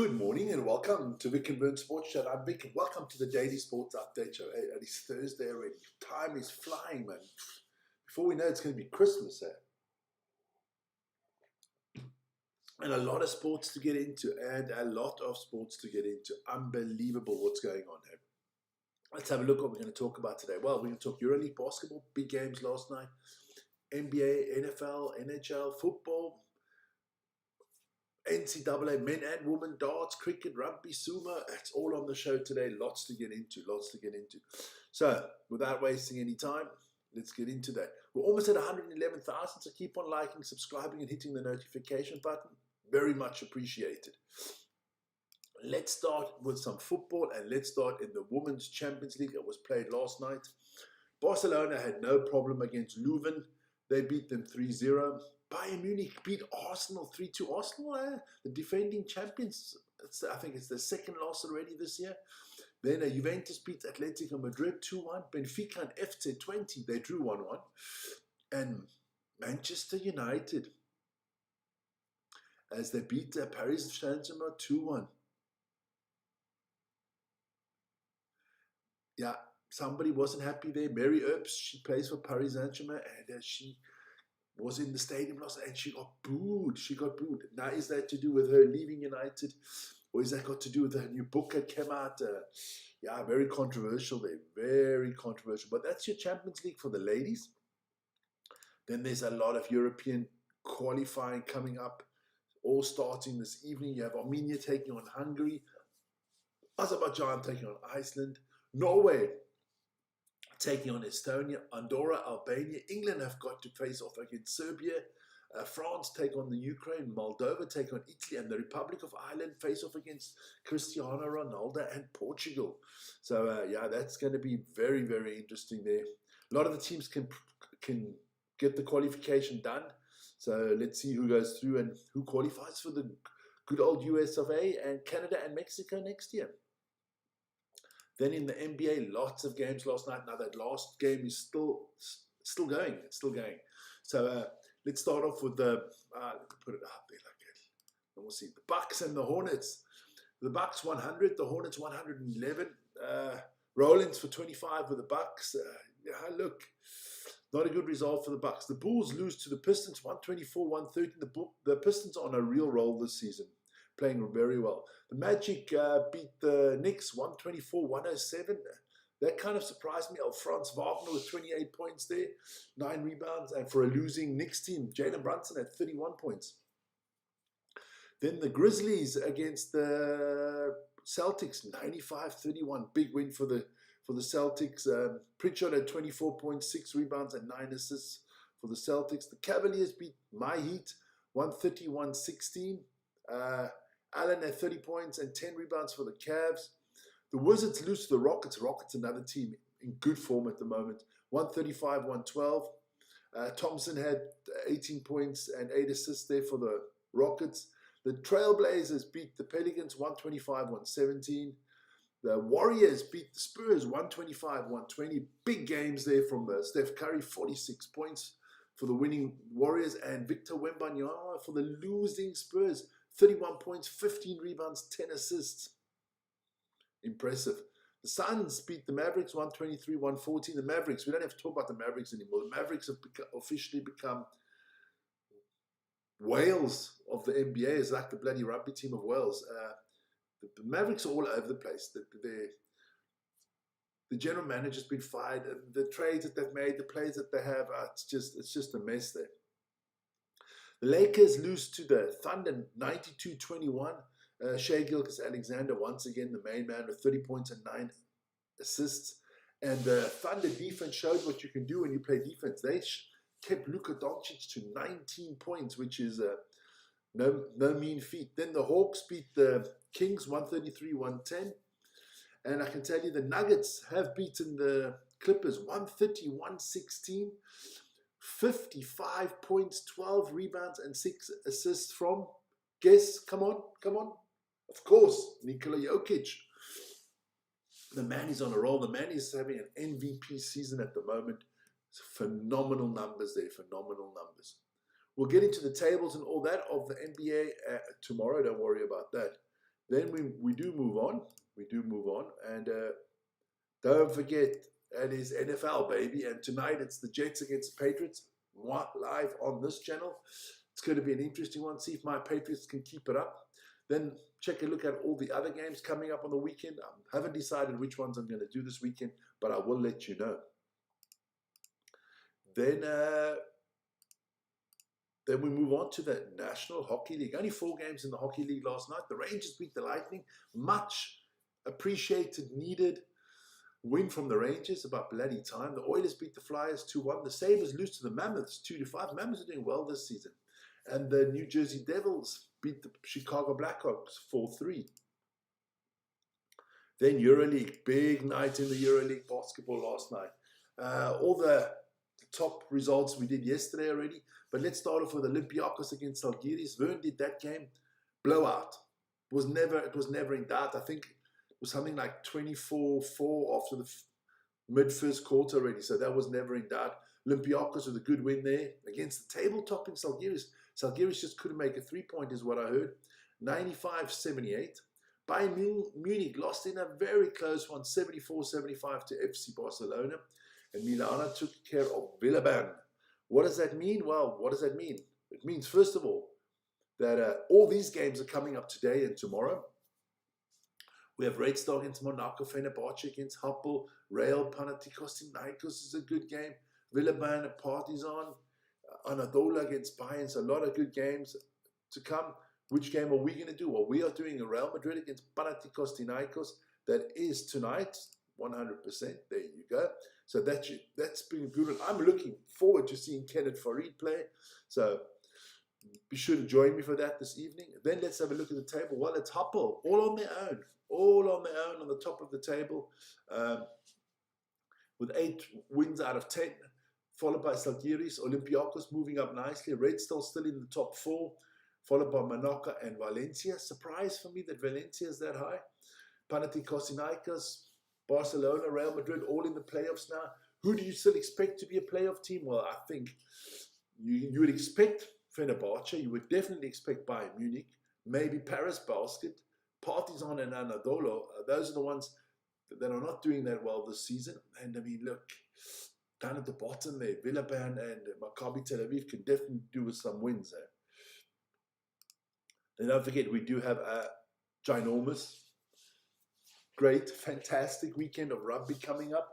Good morning and welcome to Vic and Burn Sports Chat. I'm Vic and welcome to the Daily Sports Update Show. It is Thursday already. Time is flying, man. Before we know it's going to be Christmas, And a lot of sports to get into, Unbelievable what's going on here. Let's have a look at what we're going to talk about today. Well, we're going to talk EuroLeague basketball, big games last night, NBA, NFL, NHL, football, NCAA, men and women, darts, cricket, rugby, sumo. It's all on the show today. Lots to get into. So, without wasting any time, let's get into that. We're almost at 111,000, so keep on liking, subscribing, and hitting the notification button. Very much appreciated. Let's start with some football, and let's start in the Women's Champions League that was played last night. Barcelona had no problem against Leuven. They beat them 3-0. Bayern Munich beat Arsenal 3-2. Arsenal, the defending champions. I think it's the second loss already this year. Then Juventus beat Atletico Madrid 2-1. Benfica and FC 20, they drew 1-1. And Manchester United, as they beat Paris Saint-Germain 2-1. Yeah, somebody wasn't happy there. Mary Earps, she plays for Paris Saint-Germain, and she was in the stadium last night and she got booed. Now, is that to do with her leaving United, or is that got to do with her new book that came out? Yeah, very controversial there. Very controversial. But that's your Champions League for the ladies. Then there's a lot of European qualifying coming up, all starting this evening. You have Armenia taking on Hungary, Azerbaijan taking on Iceland, Norway taking on Estonia, Andorra, Albania. England have got to face off against Serbia. France take on the Ukraine, Moldova take on Italy, and the Republic of Ireland face off against Cristiano Ronaldo and Portugal. So yeah, that's going to be very, very interesting there. A lot of the teams can get the qualification done. So let's see who goes through and who qualifies for the good old US of A and Canada and Mexico next year. Then in the NBA, lots of games last night. Now that last game is still going. It's still going. So let's start off with the, put it up there like that. And we'll see the Bucks and the Hornets. The Bucks 100, the Hornets 111. Rollins for 25 with the Bucks. Yeah, look, not a good result for the Bucks. The Bulls lose to the Pistons 124-113. The Pistons are on a real roll this season, playing very well. The Magic beat the Knicks 124-107. That kind of surprised me. Franz Wagner with 28 points there, 9 rebounds. And for a losing Knicks team, Jalen Brunson had 31 points. Then the Grizzlies against the Celtics, 95-31. Big win for the Celtics. Pritchard had 24 points, 6 rebounds, and 9 assists for the Celtics. The Cavaliers beat my Heat 130-116. Allen had 30 points and 10 rebounds for the Cavs. The Wizards lose to the Rockets. Rockets, another team in good form at the moment. 135-112. Thompson had 18 points and 8 assists there for the Rockets. The Trailblazers beat the Pelicans 125-117. The Warriors beat the Spurs 125-120. Big games there from Steph Curry, 46 points for the winning Warriors, and Victor Wembanyama for the losing Spurs, 31 points, 15 rebounds, 10 assists. Impressive. The Suns beat the Mavericks 123-114. The Mavericks, we don't have to talk about the Mavericks anymore. The Mavericks have officially become Wales of the NBA. It's like the bloody rugby team of Wales. The Mavericks are all over the place. The general manager's been fired. The trades that they've made, the players that they have, it's just a mess there. The Lakers lose to the Thunder 92-21. Shai Gilgeous-Alexander, once again, the main man with 30 points and 9 assists. And the Thunder defense showed what you can do when you play defense. They kept Luka Doncic to 19 points, which is no mean feat. Then the Hawks beat the Kings 133-110. And I can tell you the Nuggets have beaten the Clippers 130-116. 55 points, 12 rebounds, and 6 assists from, guess, come on. Of course, Nikola Jokic. The man is on a roll. The man is having an MVP season at the moment. Phenomenal numbers there, phenomenal numbers. We'll get into the tables and all that of the NBA tomorrow. Don't worry about that. Then we do move on. We do move on. And don't forget, it is NFL, baby. And tonight it's the Jets against the Patriots. Live on this channel. It's going to be an interesting one. See if my Patriots can keep it up. Then check a look at all the other games coming up on the weekend. I haven't decided which ones I'm going to do this weekend, but I will let you know. Then we move on to the National Hockey League. Only 4 games in the Hockey League last night. The Rangers beat the Lightning. Much appreciated, needed win from the Rangers, about bloody time. The Oilers beat the Flyers 2-1. The Sabres lose to the Mammoths 2-5. Mammoths are doing well this season. And the New Jersey Devils beat the Chicago Blackhawks 4-3. Then EuroLeague, big night in the EuroLeague basketball last night. All the top results we did yesterday already. But let's start off with Olympiacos against Zalgiris. Vern did that game. Blowout. It was never in doubt. I think it was something like 24-4 after the mid-first quarter already. So that was never in doubt. Olympiacos with a good win there against the table-topping Zalgiris. Zalgiris just couldn't make a 3-point is what I heard. 95-78. Bayern Munich lost in a very close one, 74-75 to FC Barcelona. And Milana took care of Villeurbanne. What does that mean? Well, what does that mean? It means, first of all, that all these games are coming up today and tomorrow. We have Red Star against Monaco, Fenerbahce against Hapoel, Real Panathinaikos is a good game. Villeurbanne, Partizan, Anadolu against Bayern. So a lot of good games to come. Which game are we going to do? Well, we are doing Real Madrid against Panathinaikos. That is tonight, 100%. There you go. So that's been a good one. I'm looking forward to seeing Kenneth Farid play. So be sure to join me for that this evening. Then let's have a look at the table. Well, it's Hapoel, all on their own. All on their own on the top of the table. With 8 wins out of 10. Followed by Zalgiris, Olympiacos moving up nicely. Red Star still in the top 4. Followed by Monaco and Valencia. Surprise for me that Valencia is that high. Panathinaikos, Barcelona, Real Madrid, all in the playoffs now. Who do you still expect to be a playoff team? Well, I think you would expect Fenerbahce. You would definitely expect Bayern Munich. Maybe Paris Basket, Partizan and Anadolu. Those are the ones that are not doing that well this season. And I mean, look, down at the bottom there, Villeurbanne and Maccabi Tel Aviv can definitely do with some wins there. And don't forget, we do have a ginormous, great, fantastic weekend of rugby coming up.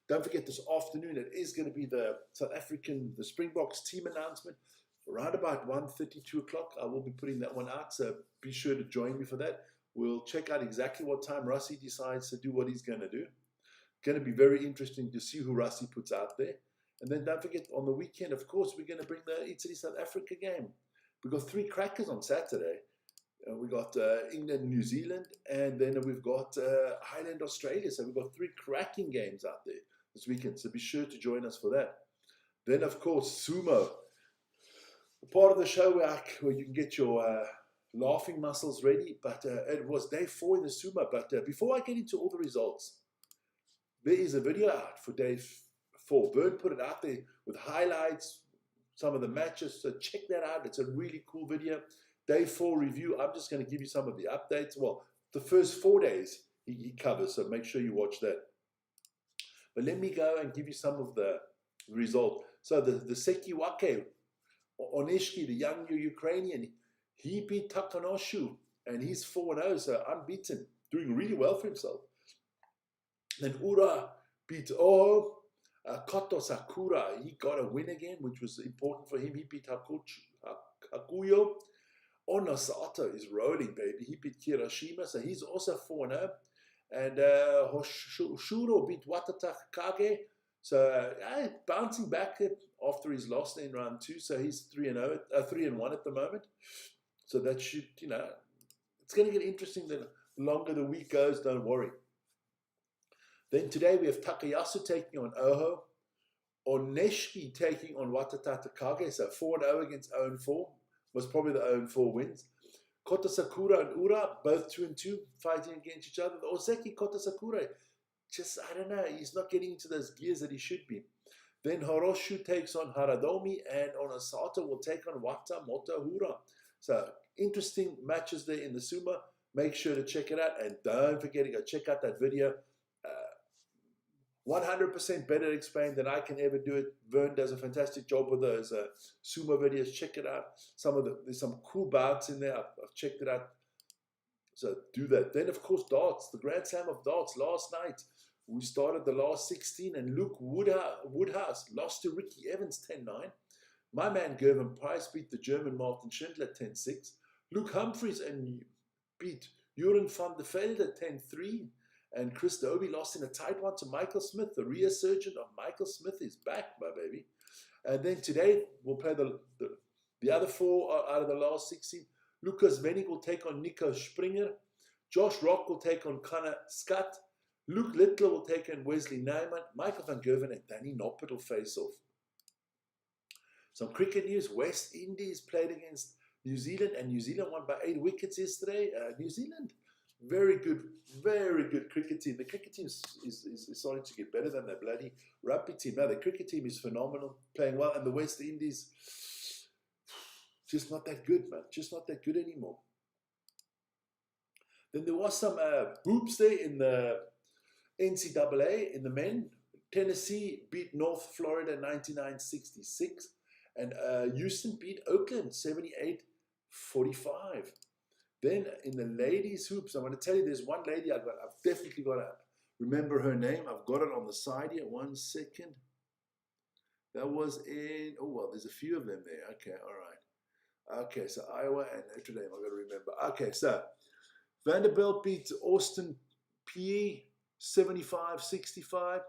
Don't forget this afternoon, it is going to be the South African, the Springboks team announcement. Around about 1:30, 2 o'clock, I will be putting that one out. So be sure to join me for that. We'll check out exactly what time Rassie decides to do what he's going to do. Going to be very interesting to see who Rassie puts out there. And then don't forget, on the weekend, of course, we're going to bring the Italy-South Africa game. We've got 3 crackers on Saturday. We got England, New Zealand, and then we've got Ireland, Australia. So we've got 3 cracking games out there this weekend. So be sure to join us for that. Then, of course, Sumo. The part of the show where you can get your laughing muscles ready. But it was day 4 in the Sumo. But before I get into all the results, there is a video out for day 4. Vern put it out there with highlights, some of the matches. So check that out. It's a really cool video. Day 4 review, I'm just going to give you some of the updates. Well, the first 4 days he covers, so make sure you watch that. But let me go and give you some of the result. So the Sekiwake, Oneshki, the young Ukrainian, he beat Takanoshu, and he's 4-0, so unbeaten, doing really well for himself. Then Ura beat Koto Sakura. He got a win again, which was important for him. He beat Hakuyo. Onosato is rolling, baby. He beat Kirashima, so he's also 4-0. And Hoshuro beat Watata Kage. So bouncing back after his loss in round 2. So he's 3-1 at the moment. So that should, it's going to get interesting the longer the week goes, don't worry. Then today we have Takayasu taking on Oho. Oneshki taking on Watata Kage. So 4-0 against 0-4. Was probably the 0-4 wins. Kota Sakura and Ura, both 2-2, fighting against each other. The Oseki Kota Sakura, just, I don't know, he's not getting into those gears that he should be. Then Horoshu takes on Haradomi, and Onosato will take on Wata Motahura. So, interesting matches there in the Sumo. Make sure to check it out. And don't forget to go check out that video. 100% better explained than I can ever do it. Vern does a fantastic job with those sumo videos. Check it out. There's some cool bouts in there. I've checked it out. So do that. Then, of course, darts. The Grand Slam of darts last night. We started the last 16, and Luke Woodhouse lost to Ricky Evans 10-9. My man Gervin Price beat the German Martin Schindler 10-6. Luke Humphreys beat Joran van der Velde 10-3. And Chris Dobie lost in a tight one to Michael Smith. The resurgent of Michael Smith is back, my baby. And then today, we'll play the other 4 out of the last 16. Lucas Wenig will take on Nico Springer. Josh Rock will take on Connor Scott. Luke Littler will take on Wesley Neyman. Michael van Gerven and Danny Noppert will face off. Some cricket news. West Indies played against New Zealand, and New Zealand won by 8 wickets yesterday. New Zealand, very good cricket team. The cricket team is starting to get better than the bloody rugby team. Now, the cricket team is phenomenal, playing well, and the West Indies, just not that good, man. Just not that good anymore. Then there was some hoops there in the NCAA in the men. Tennessee beat North Florida 99-66. And Houston beat Oakland 78-45. Then in the ladies' hoops, I'm going to tell you there's one lady I've definitely got to remember her name. I've got it on the side here. 1 second. That was in, oh, well, there's a few of them there. Okay, all right. Okay, so Iowa and Notre Dame, I've got to remember. Okay, so Vanderbilt beat Austin Peay 75-65.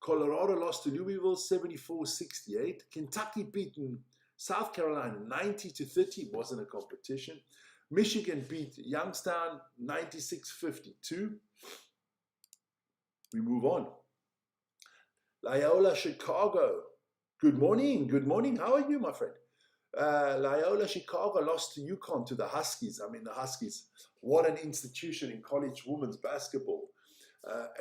Colorado lost to Louisville 74-68. Kentucky beaten South Carolina 90-30. Wasn't a competition. Michigan beat Youngstown 96-52. We move on. Loyola Chicago. Good morning. Good morning. How are you, my friend? Loyola Chicago lost to UConn, to the Huskies. I mean, the Huskies, what an institution in college women's basketball.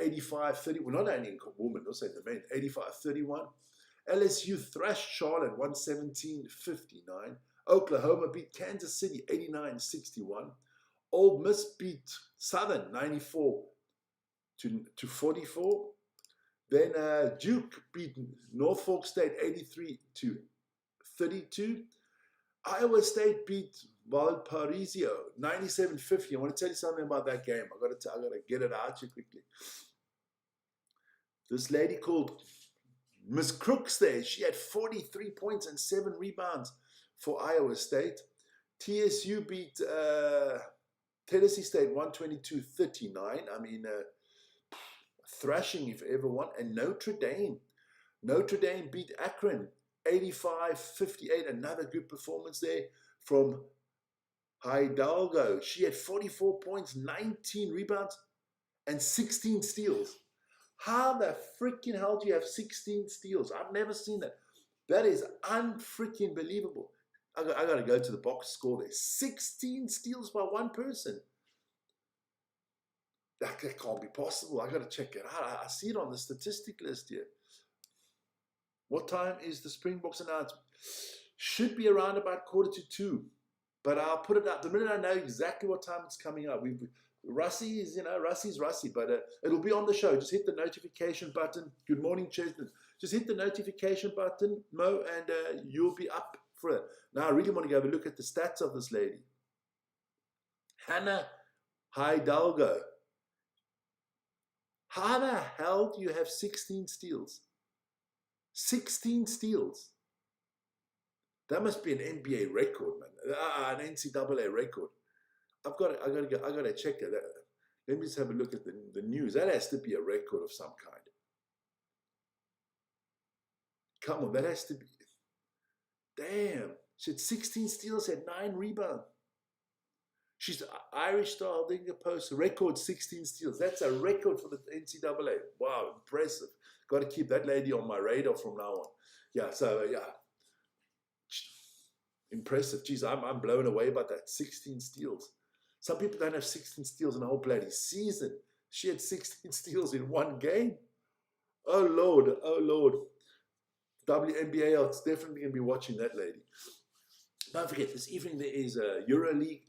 85-30, well, not only in women, also in the men, 85-31. LSU thrashed Charlotte 117-59. Oklahoma beat Kansas City 89-61. Ole Miss beat Southern 94-44. Then Duke beat Norfolk State 83-32. Iowa State beat Valparaiso 97-50. I want to tell you something about that game. I got to get it out to you quickly. This lady called Miss Crooks there, she had 43 points and 7 rebounds for Iowa State. TSU beat Tennessee State 122-39. I mean, thrashing if ever one. And Notre Dame beat Akron 85-58. Another good performance there from Hidalgo. She had 44 points, 19 rebounds, and 16 steals. How the freaking hell do you have 16 steals? I've never seen that. That is unfreaking believable. I got to go to the box score there. 16 steals by one person. That can't be possible. I got to check it out. I see it on the statistic list here. What time is the Springboks announcement? Should be around about 1:45. But I'll put it out the minute I know exactly what time it's coming up. Russie is, Russie's Russie, but it'll be on the show. Just hit the notification button. Good morning, Chesney. Just hit the notification button, Mo, and you'll be up for it. Now, I really want to go have a look at the stats of this lady. Hannah Hidalgo. How the hell do you have 16 steals? 16 steals. That must be an NBA record, man. An NCAA record. I gotta check it. Let me just have a look at the news. That has to be a record of some kind. Come on, that has to be. Damn. She had 16 steals, had 9 rebounds. She's Irish Star holding a post. Record 16 steals. That's a record for the NCAA. Wow, impressive. Got to keep that lady on my radar from now on. Yeah, so yeah. Impressive. Geez, I'm blown away by that. 16 steals. Some people don't have 16 steals in a whole bloody season. She had 16 steals in one game. Oh, Lord. Oh, Lord. WNBA, it's definitely going to be watching that lady. Don't forget, this evening there is EuroLeague,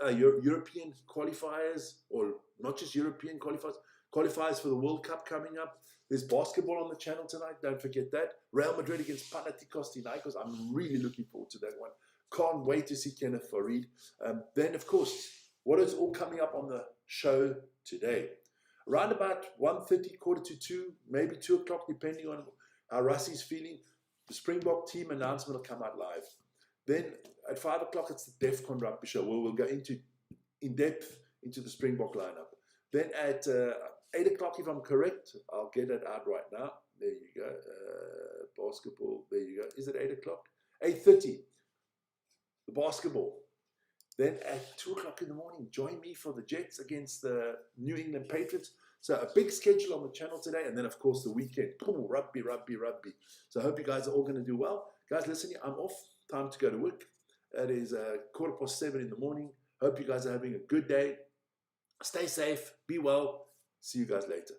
European qualifiers, or not just European qualifiers for the World Cup coming up. There's basketball on the channel tonight. Don't forget that. Real Madrid against Panathinaikos. I'm really looking forward to that one. Can't wait to see Kenneth Farid. Then, of course, what is all coming up on the show today? Around about 1:30, 1:45, maybe 2 o'clock, depending on how Russie's feeling, the Springbok team announcement will come out live. Then at 5 o'clock, it's the DEFCON Rugby show, where we'll go in depth into the Springbok lineup. Then at 8 o'clock, if I'm correct, I'll get it out right now. There you go. Basketball, there you go. Is it 8 o'clock? 8:30, the basketball. Then at 2 o'clock in the morning, join me for the Jets against the New England Patriots. So a big schedule on the channel today. And then, of course, the weekend. Boom, rugby. So I hope you guys are all going to do well. Guys, listen, I'm off. Time to go to work. It is 7:15 in the morning. Hope you guys are having a good day. Stay safe. Be well. See you guys later.